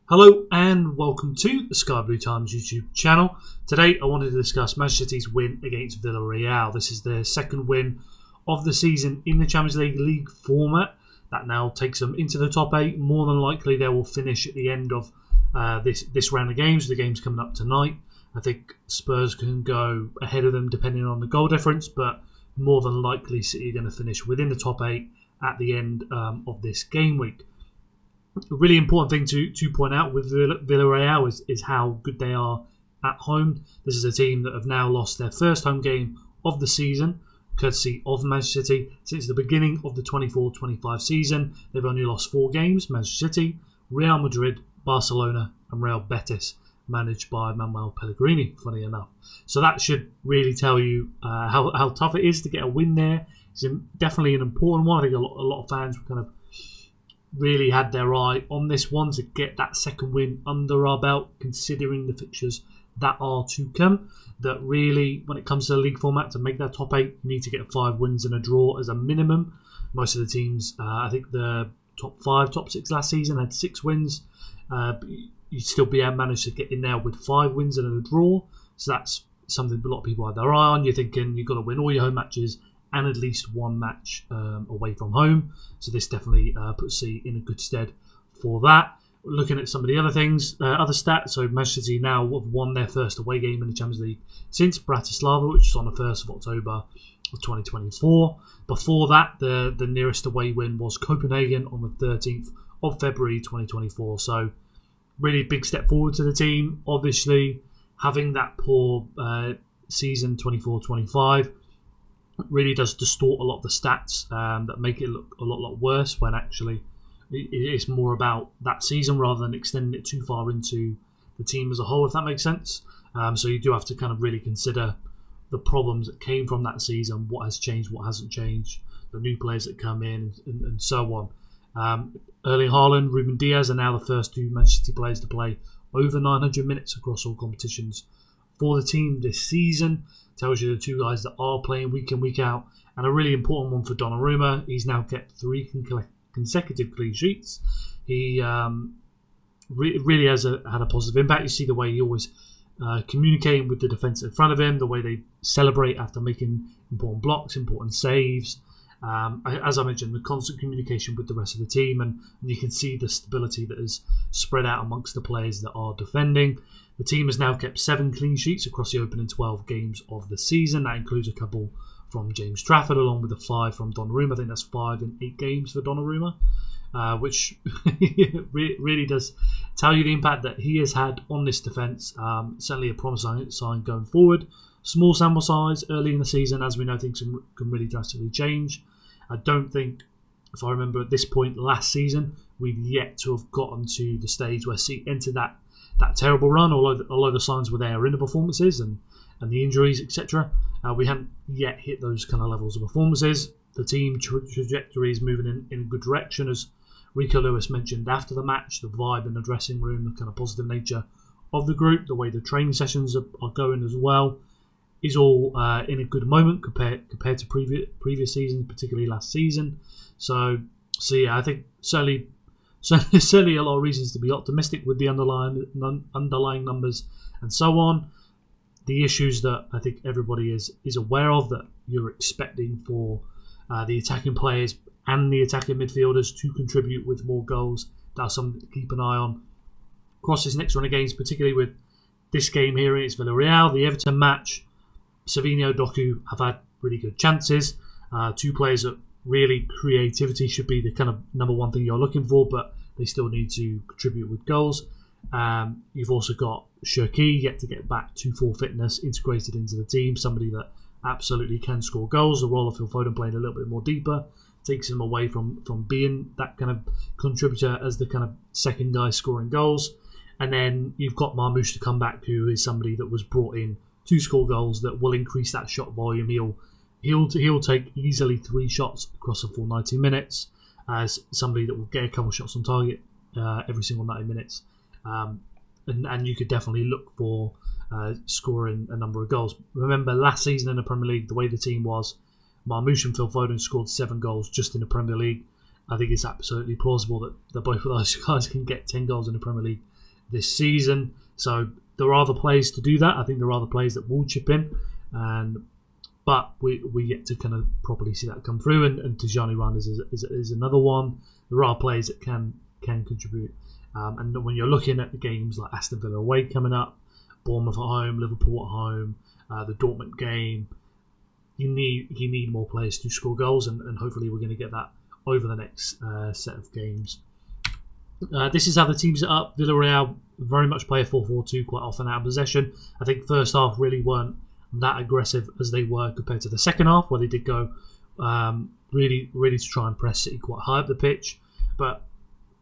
Hello and welcome to the Sky Blue Times YouTube channel. Today I wanted to discuss Manchester City's win against Villarreal. This is their second win of the season in the Champions League format. That now takes them into the top 8. More than likely they will finish at the end of this round of games. The game's coming up tonight. I think Spurs can go ahead of them depending on the goal difference, but more than likely City are going to finish within the top 8 at the end of this game week. A really important thing to point out with Villarreal is how good they are at home. This is a team that have now lost their first home game of the season, courtesy of Manchester City. Since the beginning of the 24-25 season, they've only lost 4 games. Manchester City, Real Madrid, Barcelona and Real Betis, managed by Manuel Pellegrini, funny enough. So that should really tell you how tough it is to get a win there. It's definitely an important one. I think a lot of fans were kind of really had their eye on this one to get that second win under our belt, considering the fixtures that are to come. That really, when it comes to the league format, to make that top 8, you need to get 5 wins and a draw as a minimum. Most of the teams, I think the top 5, top 6 last season had 6 wins. You'd still be able to manage to get in there with 5 wins and a draw. So that's something a lot of people have their eye on. You're thinking you've got to win all your home matches and at least 1 match away from home. So this definitely puts City in a good stead for that. Looking at some of the other things, other stats, so Manchester City now have won their first away game in the Champions League since Bratislava, which was on the 1st of October of 2024. Before that, the nearest away win was Copenhagen on the 13th of February 2024. So really big step forward to the team. Obviously, having that poor season 24-25 really does distort a lot of the stats that make it look a lot worse, when actually it's more about that season rather than extending it too far into the team as a whole, if that makes sense. So you do have to kind of really consider the problems that came from that season, what has changed, what hasn't changed, the new players that come in, and so on. Erling Haaland, Ruben Diaz are now the first 2 Manchester City players to play over 900 minutes across all competitions for the team this season. Tells you the 2 guys that are playing week in, week out. And a really important one for Donnarumma. He's now kept 3 consecutive clean sheets. He really has had a positive impact. You see the way he always communicating with the defence in front of him, the way they celebrate after making important blocks, important saves. As I mentioned, the constant communication with the rest of the team, and you can see the stability that is spread out amongst the players that are defending. The team has now kept 7 clean sheets across the opening 12 games of the season. That includes a couple from James Trafford, along with the 5 from Donnarumma. I think that's 5 in 8 games for Donnarumma, which really does tell you the impact that he has had on this defence. Certainly a promising sign going forward. Small sample size early in the season, as we know, things can really drastically change. I don't think, if I remember at this point last season, we've yet to have gotten to the stage where City entered that terrible run, although the signs were there in the performances and the injuries, etc. We haven't yet hit those kind of levels of performances. The team trajectory is moving in a good direction, as Rico Lewis mentioned after the match. The vibe in the dressing room, the kind of positive nature of the group, the way the training sessions are going as well, is all in a good moment compared to previous seasons, particularly last season. So yeah, I think certainly a lot of reasons to be optimistic with the underlying numbers and so on. The issues that I think everybody is aware of, that you're expecting for the attacking players and the attacking midfielders to contribute with more goals. That's something to keep an eye on across this next run of games, particularly with this game here. It's Villarreal, the Everton match. Savinho, Doku have had really good chances. 2 players that really creativity should be the kind of number 1 thing you're looking for, but they still need to contribute with goals. You've also got Shirky, yet to get back to full fitness, integrated into the team, somebody that absolutely can score goals. The role of Phil Foden playing a little bit more deeper takes him away from being that kind of contributor as the kind of second guy scoring goals. And then you've got Marmoush to come back, who is somebody that was brought in to score goals that will increase that shot volume. He'll take easily 3 shots across a full 90 minutes as somebody that will get a couple shots on target every single 90 minutes. And you could definitely look for scoring a number of goals. Remember last season in the Premier League, the way the team was, Marmoush and Phil Foden scored 7 goals just in the Premier League. I think it's absolutely plausible that both of those guys can get 10 goals in the Premier League this season. So there are the players to do that. I think there are the players that will chip in, but we yet to kind of properly see that come through. And Tijani Randers is another one. There are players that can contribute. And when you're looking at the games like Aston Villa away coming up, Bournemouth at home, Liverpool at home, the Dortmund game, you need more players to score goals, and hopefully we're going to get that over the next set of games. This is how the teams are up. Villarreal very much play a 4-4-2 quite often out of possession. I think first half really weren't that aggressive as they were compared to the second half, where they did go really to try and press City quite high up the pitch. But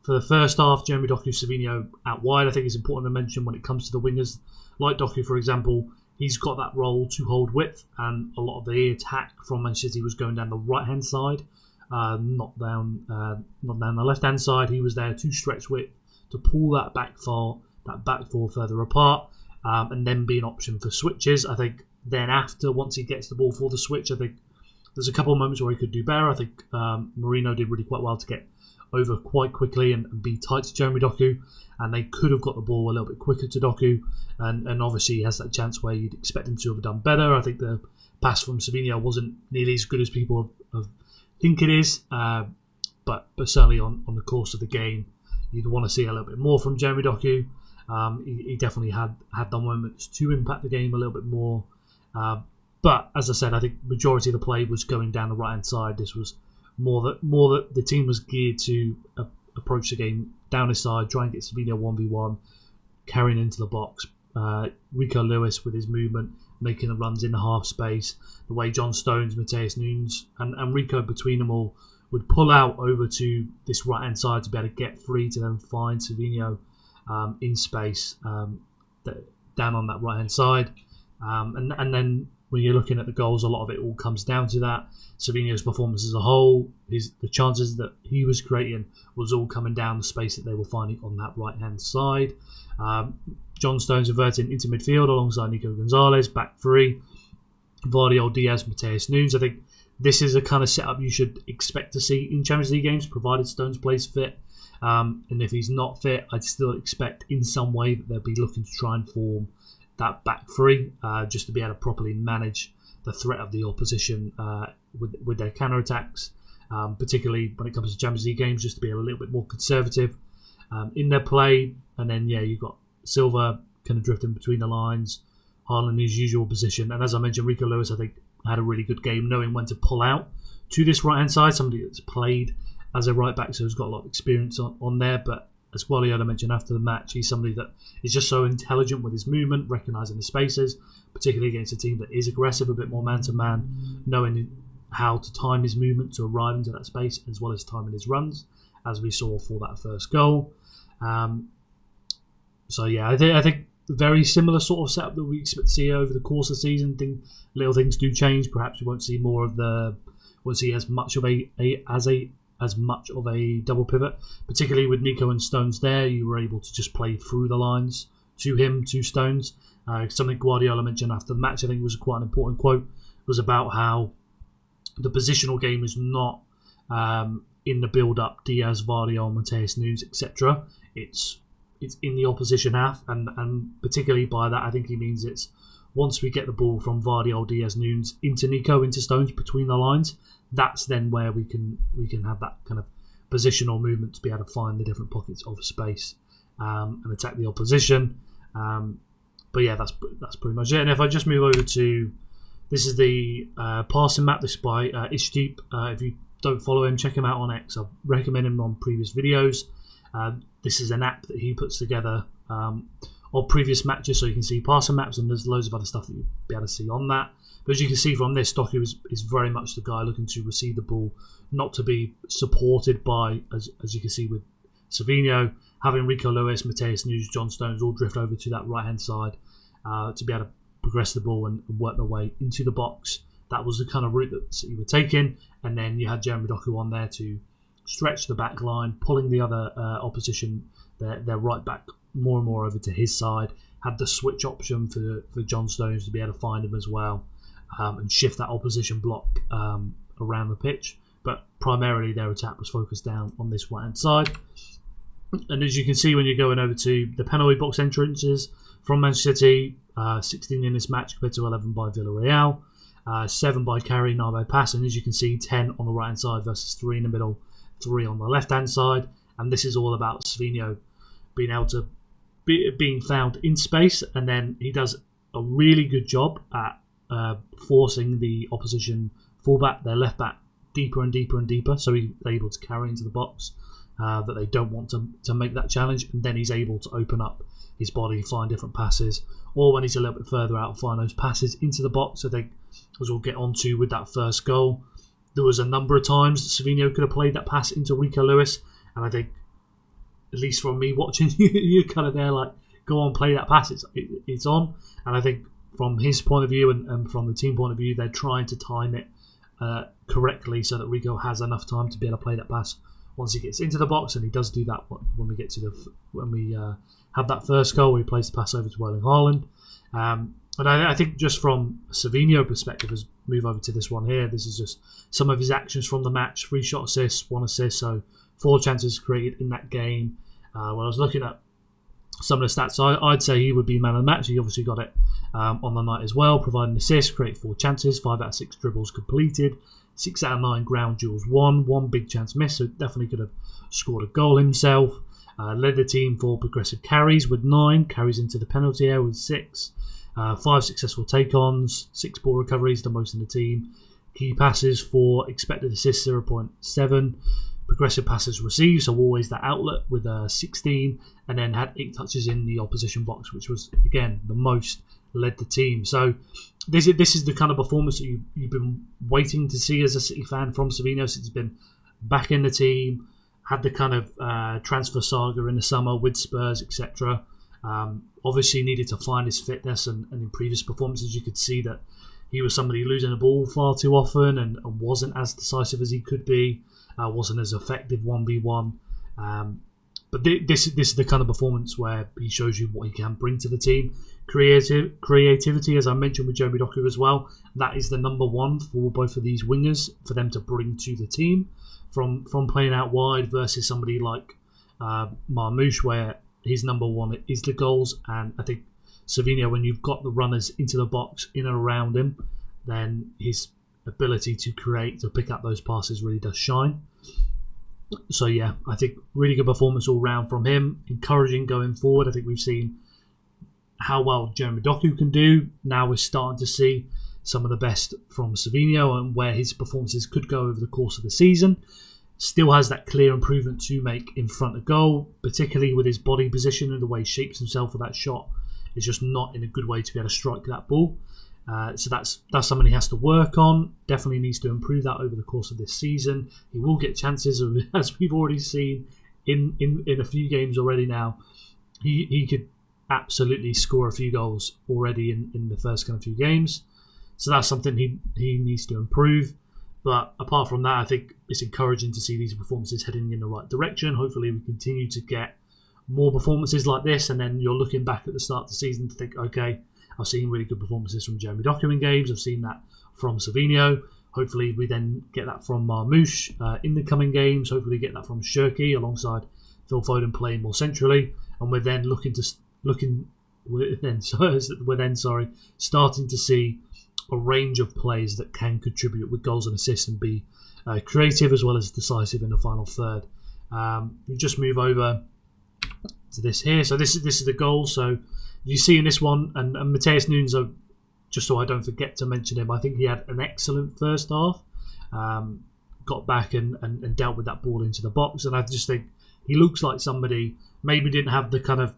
for the first half, Jeremy Doku, Savinho out wide. I think it's important to mention when it comes to the wingers, like Doku, for example, he's got that role to hold width, and a lot of the attack from Manchester City was going down the right-hand side, not down the left-hand side. He was there to stretch width, to pull that back four further apart, and then be an option for switches. I think then after, once he gets the ball for the switch, I think there's a couple of moments where he could do better. I think Marino did really quite well to get over quite quickly and be tight to Jeremy Doku, and they could have got the ball a little bit quicker to Doku, and obviously he has that chance where you'd expect him to have done better. I think the pass from Savinho wasn't nearly as good as people think it is, but certainly on the course of the game you'd want to see a little bit more from Jeremy Doku. He definitely had the moments to impact the game a little bit more, but as I said, I think majority of the play was going down the right hand side. This was more that the team was geared to approach the game down his side, try and get Savinho 1v1, carrying into the box. Rico Lewis with his movement, making the runs in the half space, the way John Stones, Mateus Nunes and Rico between them all would pull out over to this right hand side to be able to get free to then find Savinho in space down on that right hand side, and then when you're looking at the goals, a lot of it all comes down to that. Savinho's performance as a whole, the chances that he was creating was all coming down the space that they were finding on that right-hand side. John Stones reverting into midfield alongside Nico Gonzalez, back three. Vardy, Diaz, Mateus Nunes. I think this is a kind of setup you should expect to see in Champions League games, provided Stones plays fit. And if he's not fit, I'd still expect in some way that they'll be looking to try and form that back three, just to be able to properly manage the threat of the opposition with their counter-attacks, particularly when it comes to Champions League games, just to be a little bit more conservative in their play. And then, you've got Silva kind of drifting between the lines, Haaland in his usual position. And as I mentioned, Rico Lewis, I think, had a really good game, knowing when to pull out to this right-hand side, somebody that's played as a right-back, so he's got a lot of experience on there. But as Guardiola mentioned after the match, he's somebody that is just so intelligent with his movement, recognising the spaces, particularly against a team that is aggressive, a bit more man-to-man, knowing how to time his movement to arrive into that space, as well as timing his runs, as we saw for that first goal. I think very similar sort of setup that we expect to see over the course of the season. Little things do change. Perhaps we won't see as much of a double pivot, particularly with Nico and Stones there. You were able to just play through the lines to Stones. Something Guardiola mentioned after the match, I think was quite an important quote, was about how the positional game is not in the build-up, Diaz, Vardy, Mateus Nunes, etc. It's in the opposition half, and particularly by that, I think he means it's once we get the ball from Vardy, Diaz, Nunes into Nico, into Stones between the lines. That's then where we can have that kind of positional movement to be able to find the different pockets of space and attack the opposition. That's pretty much it. And if I just move over to, this is the passing map. This is by Ishdeep. If you don't follow him, check him out on X. I've recommended him on previous videos. This is an app that he puts together of previous matches, so you can see passing maps, and there's loads of other stuff that you'll be able to see on that. But as you can see from this, Doku is very much the guy looking to receive the ball, not to be supported by, as you can see with Savinho, having Rico Lewis, Mateus Nunes, John Stones all drift over to that right-hand side to be able to progress the ball and work their way into the box. That was the kind of route that City were taking. And then you had Jeremy Doku on there to stretch the back line, pulling the other opposition, their right back, more and more over to his side. Had the switch option for John Stones to be able to find him as well, and shift that opposition block around the pitch. But primarily their attack was focused down on this right hand side. And as you can see when you're going over to the penalty box entrances from Manchester City, 16 in this match compared to 11 by Villarreal, 7 by Carry, 9 by Pass, and as you can see, 10 on the right hand side versus 3 in the middle, 3 on the left hand side. And this is all about Savinho being able to being found in space, and then he does a really good job at forcing the opposition fullback, their left back, deeper and deeper and deeper, so he's able to carry into the box that they don't want to make that challenge, and then he's able to open up his body, find different passes, or when he's a little bit further out, find those passes into the box. I think, as we'll get onto with that first goal, there was a number of times that Savinho could have played that pass into Rico Lewis, and I think, at least from me watching, you're kind of there like, go on, play that pass, it's on. And I think from his point of view and from the team point of view, they're trying to time it correctly so that Rico has enough time to be able to play that pass once he gets into the box, and he does do that when we get to when we have that first goal where he plays the pass over to Erling Haaland. And I think just from a Savinho perspective, as move over to this one here, this is just some of his actions from the match: 3 shot assists, 1 assist, so 4 chances created in that game. When I was looking at some of the stats, I'd say he would be man of the match. He obviously got it on the night as well, providing assists, created 4 chances, 5 out of 6 dribbles completed, 6 out of 9 ground duels won, 1 big chance missed, so definitely could have scored a goal himself. Led the team for progressive carries with 9, carries into the penalty area with 6, 5 successful take-ons, 6 ball recoveries, the most in the team. Key passes, 4, expected assists 0.7, progressive passes received, so always that outlet with 16, and then had 8 touches in the opposition box, which was again the most led the team. So this is the kind of performance that you've been waiting to see as a City fan from Savinho since he's been back in the team. Had the kind of transfer saga in the summer with Spurs, etc. Obviously needed to find his fitness, and in previous performances you could see that he was somebody losing the ball far too often and wasn't as decisive as he could be, wasn't as effective 1v1. But this is the kind of performance where he shows you what he can bring to the team. Creativity, as I mentioned with Jeremy Doku as well, that is the number one for both of these wingers for them to bring to the team. From playing out wide versus somebody like Marmoush, where his number one is the goals. And I think Savinho, when you've got the runners into the box in and around him, then his ability to create, to pick up those passes really does shine. So yeah, I think really good performance all round from him. Encouraging going forward. I think we've seen how well Jeremy Doku can do. Now we're starting to see some of the best from Savinho and where his performances could go over the course of the season. Still has that clear improvement to make in front of goal, particularly with his body position and the way he shapes himself for that shot. It's just not in a good way to be able to strike that ball. So that's something he has to work on. Definitely needs to improve that over the course of this season. He will get chances, as we've already seen in a few games already now. He could absolutely score a few goals already in the first kind of few games. So that's something he needs to improve. But apart from that, I think it's encouraging to see these performances heading in the right direction. Hopefully we continue to get more performances like this, and then you're looking back at the start of the season to think, okay, I've seen really good performances from Jeremy Doku in games. I've seen that from Savinho. Hopefully we then get that from Marmoush in the coming games. Hopefully get that from Shirky alongside Phil Foden playing more centrally. And we're then starting to see a range of players that can contribute with goals and assists and be creative as well as decisive in the final third. We just move over to this here. So this is the goal. So you see in this one, and Mateus Nunes, just so I don't forget to mention him, I think he had an excellent first half. Got back and dealt with that ball into the box, and I just think he looks like somebody maybe didn't have the kind of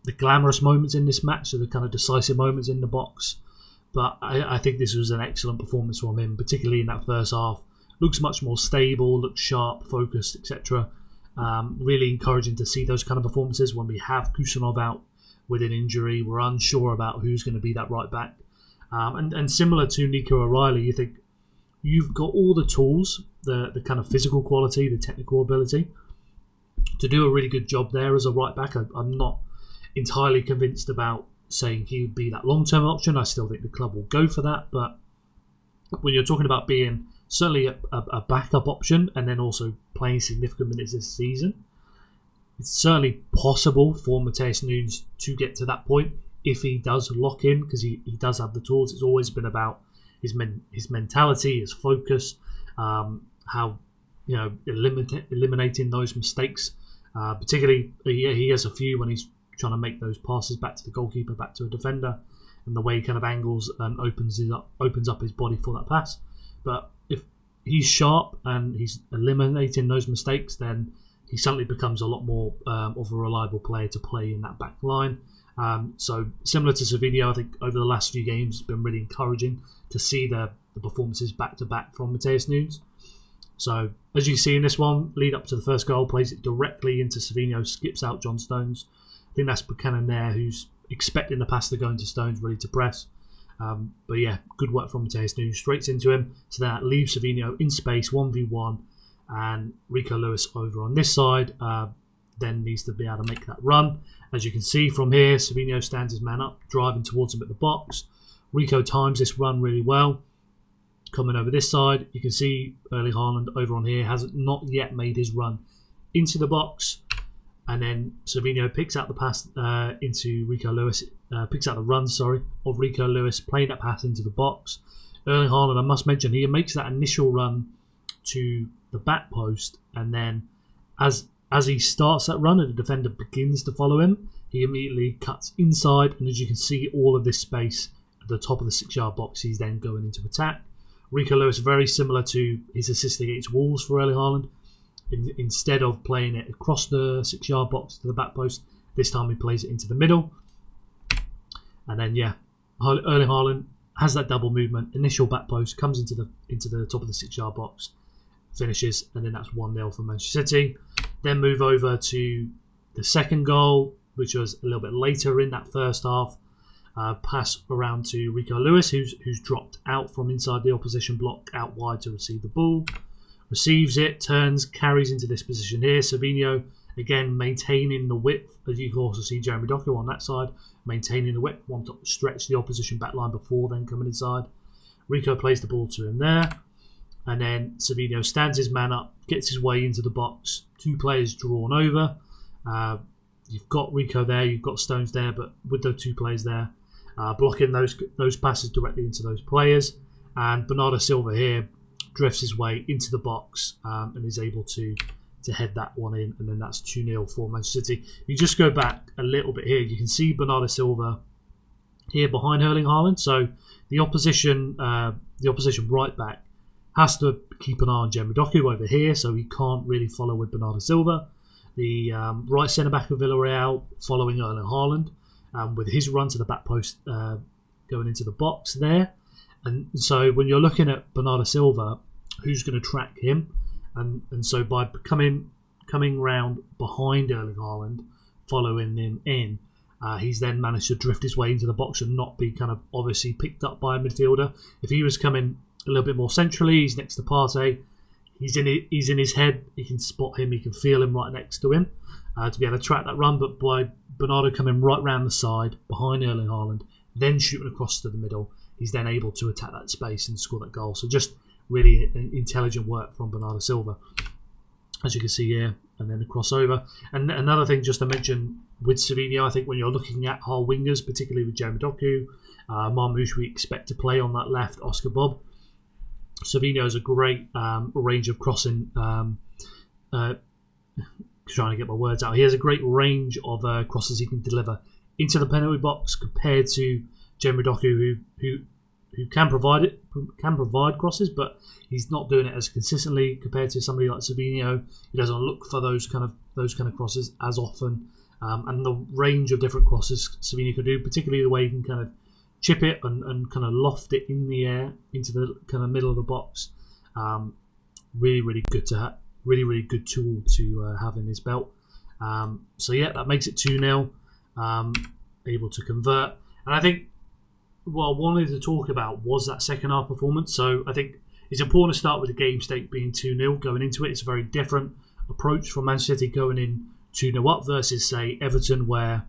the glamorous moments in this match, so the kind of decisive moments in the box. But I think this was an excellent performance from him, particularly in that first half. Looks much more stable, looks sharp, focused, etc. Really encouraging to see those kind of performances when we have Kusanov out with an injury. We're unsure about who's going to be that right back. And similar to Nico O'Reilly, you think you've got all the tools, the kind of physical quality, the technical ability to do a really good job there as a right back. I'm not entirely convinced about saying he would be that long-term option. I still think the club will go for that. But when you're talking about being certainly a backup option and then also playing significant minutes this season, it's certainly possible for Matheus Nunes to get to that point if he does lock in, because he does have the tools. It's always been about his mentality, his focus, how eliminating those mistakes. Particularly, he has a few when he's trying to make those passes back to the goalkeeper, back to a defender, and the way he kind of angles and opens up his body for that pass. But if he's sharp and he's eliminating those mistakes, then he suddenly becomes a lot more of a reliable player to play in that back line. So similar to Savinho, I think over the last few games it's been really encouraging to see the performances back to back from Matheus Nunes. So as you see in this one, lead up to the first goal, plays it directly into Savinho, skips out John Stones. I think that's Buchanan there, who's expecting the pass to go into Stones, ready to press. But yeah, good work from Matheus Nunes, straight into him. So that leaves Savinho in space, 1v1, and Rico Lewis over on this side then needs to be able to make that run. As you can see from here, Savinho stands his man up, driving towards him at the box. Rico times this run really well. Coming over this side, you can see Erling Haaland over on here has not yet made his run into the box. And then Savinho picks out the pass into Rico Lewis, picks out the run, of Rico Lewis, playing that pass into the box. Erling Haaland, I must mention, he makes that initial run to the back post, and then as he starts that run and the defender begins to follow him, he immediately cuts inside, and as you can see, all of this space at the top of the 6-yard box, he's then going into attack. Rico Lewis, very similar to his assist against Wolves for Erling Haaland. Instead of playing it across the 6-yard box to the back post, this time he plays it into the middle. And then Erling Haaland has that double movement, initial back post, comes into the top of the 6-yard box, finishes, and then that's 1-0 for Manchester City. Then move over to the second goal, which was a little bit later in that first half. Pass around to Rico Lewis, who's dropped out from inside the opposition block out wide to receive the ball. Receives it, turns, carries into this position here. Savinho, again, maintaining the width, as you can also see Jeremy Doku on that side, maintaining the width, wanting to stretch the opposition back line before then coming inside. Rico plays the ball to him there, and then Savinho stands his man up, gets his way into the box. 2 players drawn over. You've got Rico there, you've got Stones there, but with those 2 players there, blocking those passes directly into those players. And Bernardo Silva here drifts his way into the box and is able to head that one in, and then that's 2-0 for Manchester City. If you just go back a little bit here, you can see Bernardo Silva here behind Erling Haaland. So the opposition right back has to keep an eye on Jeremy Doku over here, so he can't really follow with Bernardo Silva. The right centre back of Villarreal following Erling Haaland with his run to the back post going into the box there. And so when you're looking at Bernardo Silva, who's going to track him? And so by coming round behind Erling Haaland, following him in, he's then managed to drift his way into the box and not be kind of obviously picked up by a midfielder. If he was coming a little bit more centrally, he's next to Partey, he's in his head, he can spot him, he can feel him right next to him to be able to track that run. But by Bernardo coming right round the side behind Erling Haaland, then shooting across to the middle, he's then able to attack that space and score that goal. So just really intelligent work from Bernardo Silva, as you can see here, and then the crossover. And another thing just to mention with Savinho, I think when you're looking at our wingers, particularly with Jeremy Doku, Marmoush we expect to play on that left, Oscar Bob. Savinho has a great range of crossing, trying to get my words out. He has a great range of crosses he can deliver into the penalty box compared to Jeremy Doku, who can provide crosses, but he's not doing it as consistently compared to somebody like Savinho. He doesn't look for those kind of crosses as often, and the range of different crosses Savinho can do, particularly the way he can kind of chip it and kind of loft it in the air into the kind of middle of the box. Really good to have. Really good tool to have in his belt. So yeah, that makes it 2-0. Able to convert, and I think what I wanted to talk about was that second half performance. So I think it's important to start with the game state being 2-0 going into it. It's a very different approach from Manchester City going in 2-0 up versus, say, Everton, where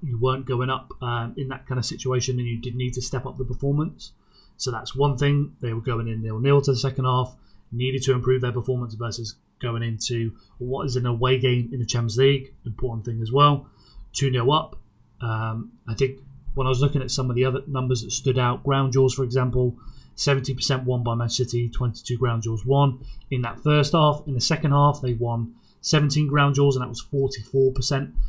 you weren't going up in that kind of situation and you did need to step up the performance. So that's one thing. They were going in 0-0 to the second half, needed to improve their performance versus going into what is an away game in the Champions League. Important thing as well. 2-0 up. I think when I was looking at some of the other numbers that stood out, ground duels, for example, 70% won by Manchester City, 22 ground duels won in that first half. In the second half, they won 17 ground duels, and that was 44%.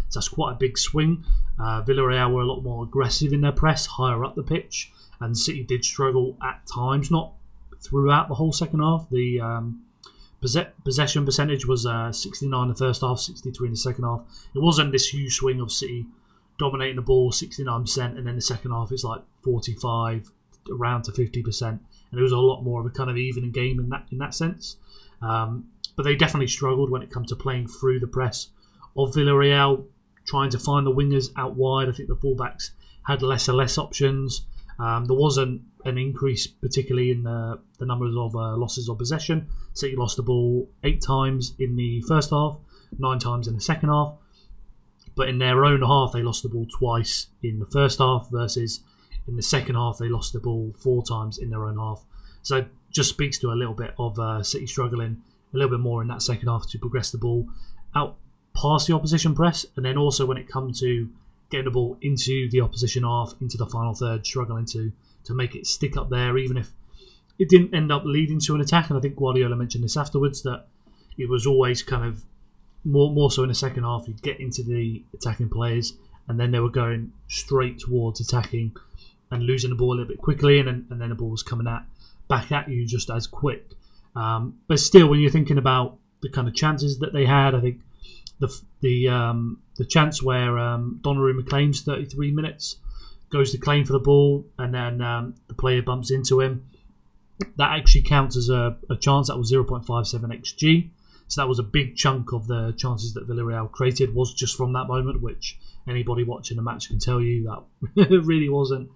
So that's quite a big swing. Villarreal were a lot more aggressive in their press, higher up the pitch, and City did struggle at times, not throughout the whole second half. The possession percentage was 69 in the first half, 63 in the second half. It wasn't this huge swing of City dominating the ball, 69%, and then the second half it's like 45, around to 50%, and it was a lot more of a kind of even game in that sense. But they definitely struggled when it comes to playing through the press of Villarreal, trying to find the wingers out wide. I think the fullbacks had less and less options. There wasn't an increase, particularly in the numbers of losses of possession. City lost the ball 8 times in the first half, 9 times in the second half. But in their own half, they lost the ball twice in the first half, versus in the second half, they lost the ball 4 times in their own half. So it just speaks to a little bit of City struggling a little bit more in that second half to progress the ball out past the opposition press. And then also when it comes to getting the ball into the opposition half, into the final third, struggling to make it stick up there, even if it didn't end up leading to an attack. And I think Guardiola mentioned this afterwards, that it was always kind of more so in the second half, you'd get into the attacking players, and then they were going straight towards attacking and losing the ball a little bit quickly, and then the ball was coming back at you just as quick. But still, when you're thinking about the kind of chances that they had, I think the chance where Donnarumma claims 33 minutes, goes to claim for the ball, and then the player bumps into him, that actually counts as a chance. That was 0.57 xg. So that was a big chunk of the chances that Villarreal created was just from that moment, which anybody watching the match can tell you that really wasn't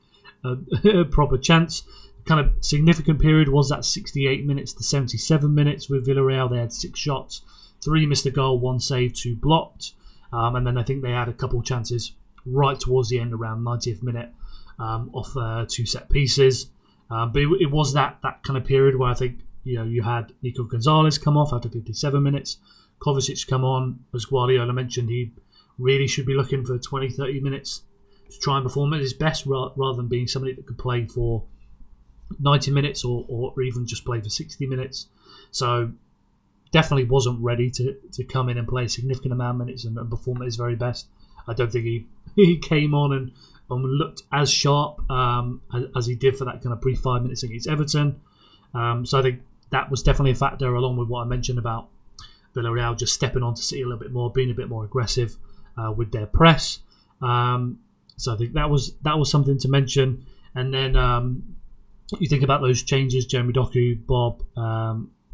a proper chance. Kind of significant period was that 68 minutes to 77 minutes with Villarreal. They had 6 shots, 3 missed a goal, 1 saved, 2 blocked. And then I think they had a couple of chances right towards the end, around 90th minute, off 2 set pieces. But it was that kind of period where I think, you had Nico Gonzalez come off after 57 minutes, Kovacic come on. As Guardiola mentioned, he really should be looking for 20-30 minutes to try and perform at his best, rather than being somebody that could play for 90 minutes or even just play for 60 minutes. So definitely wasn't ready to come in and play a significant amount of minutes and perform at his very best. I don't think he came on and looked as sharp as he did for that kind of brief 5 minutes against Everton. So I think that was definitely a factor, along with what I mentioned about Villarreal just stepping on to City a little bit more, being a bit more aggressive with their press. So I think that was something to mention. And then you think about those changes: Jeremy Doku, Bob,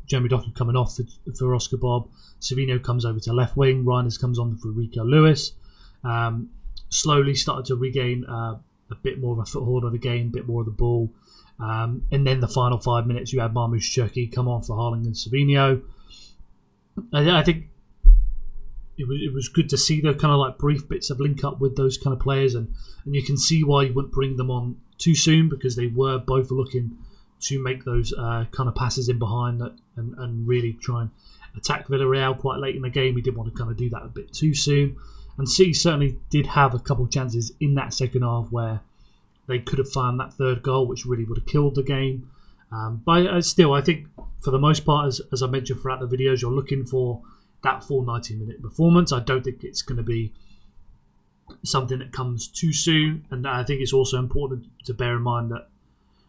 Jeremy Doku coming off for Oscar Bob, Savino comes over to left wing, Reinders comes on for Rico Lewis. Slowly started to regain a bit more of a foothold of the game, a bit more of the ball. And then the final 5 minutes, you had Marmoush Cherki come on for Haaland and Savino. I think it was good to see the kind of like brief bits of link up with those kind of players, and you can see why you wouldn't bring them on too soon, because they were both looking to make those kind of passes in behind that and really try and attack Villarreal quite late in the game. We didn't want to kind of do that a bit too soon. And City certainly did have a couple of chances in that second half where they could have found that third goal, which really would have killed the game. But still, I think for the most part, as I mentioned throughout the videos, you're looking for that full 90-minute performance. I don't think it's going to be something that comes too soon. And I think it's also important to bear in mind that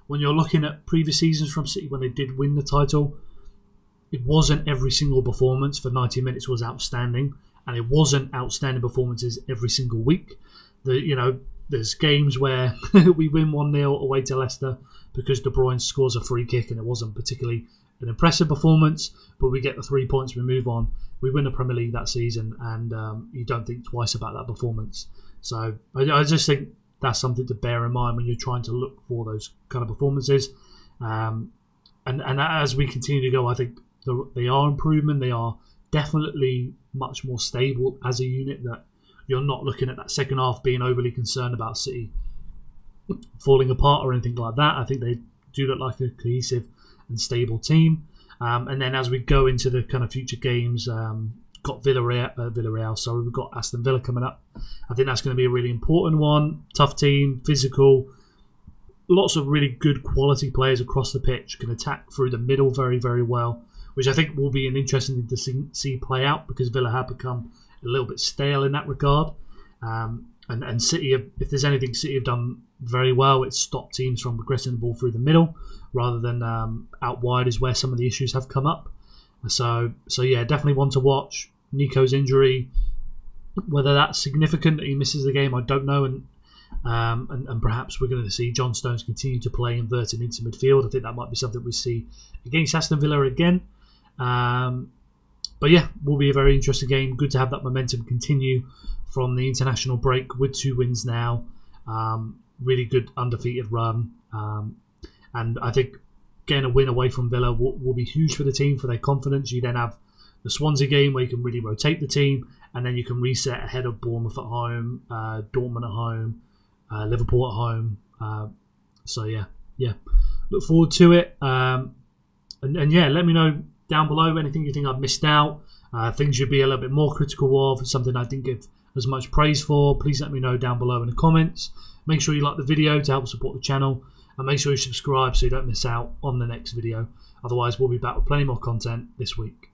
when you're looking at previous seasons from City, when they did win the title, it wasn't every single performance for 90 minutes was outstanding. And it wasn't outstanding performances every single week. There's games where we win 1-0 away to Leicester because De Bruyne scores a free kick and it wasn't particularly an impressive performance, but we get the 3 points, we move on. We win the Premier League that season, and you don't think twice about that performance. So I just think that's something to bear in mind when you're trying to look for those kind of performances. And as we continue to go, I think they are improving. They are definitely much more stable as a unit, that you're not looking at that second half being overly concerned about City falling apart or anything like that. I think they do look like a cohesive and stable team. And then as we go into the kind of future games, got Villarreal. Sorry, we've got Aston Villa coming up. I think that's going to be a really important one. Tough team, physical, lots of really good quality players across the pitch, can attack through the middle very, very well, which I think will be an interesting thing to see play out, because Villa have become a little bit stale in that regard. And City, if there's anything City have done very well, it's stopped teams from progressing the ball through the middle rather than out wide, is where some of the issues have come up. So yeah, definitely one to watch. Nico's injury, whether that's significant that he misses the game, I don't know, and perhaps we're going to see John Stones continue to play inverted into midfield. I think that might be something we see against Aston Villa again. But yeah, will be a very interesting game. Good to have that momentum continue from the international break with 2 wins now. Really good undefeated run. And I think getting a win away from Villa will be huge for the team, for their confidence. You then have the Swansea game where you can really rotate the team, and then you can reset ahead of Bournemouth at home, Dortmund at home, Liverpool at home. So yeah, look forward to it. And yeah, let me know down below anything you think I've missed out, things you'd be a little bit more critical of, something I didn't give as much praise for. Please let me know down below in the comments. Make sure you like the video to help support the channel, and make sure you subscribe so you don't miss out on the next video. Otherwise, we'll be back with plenty more content this week.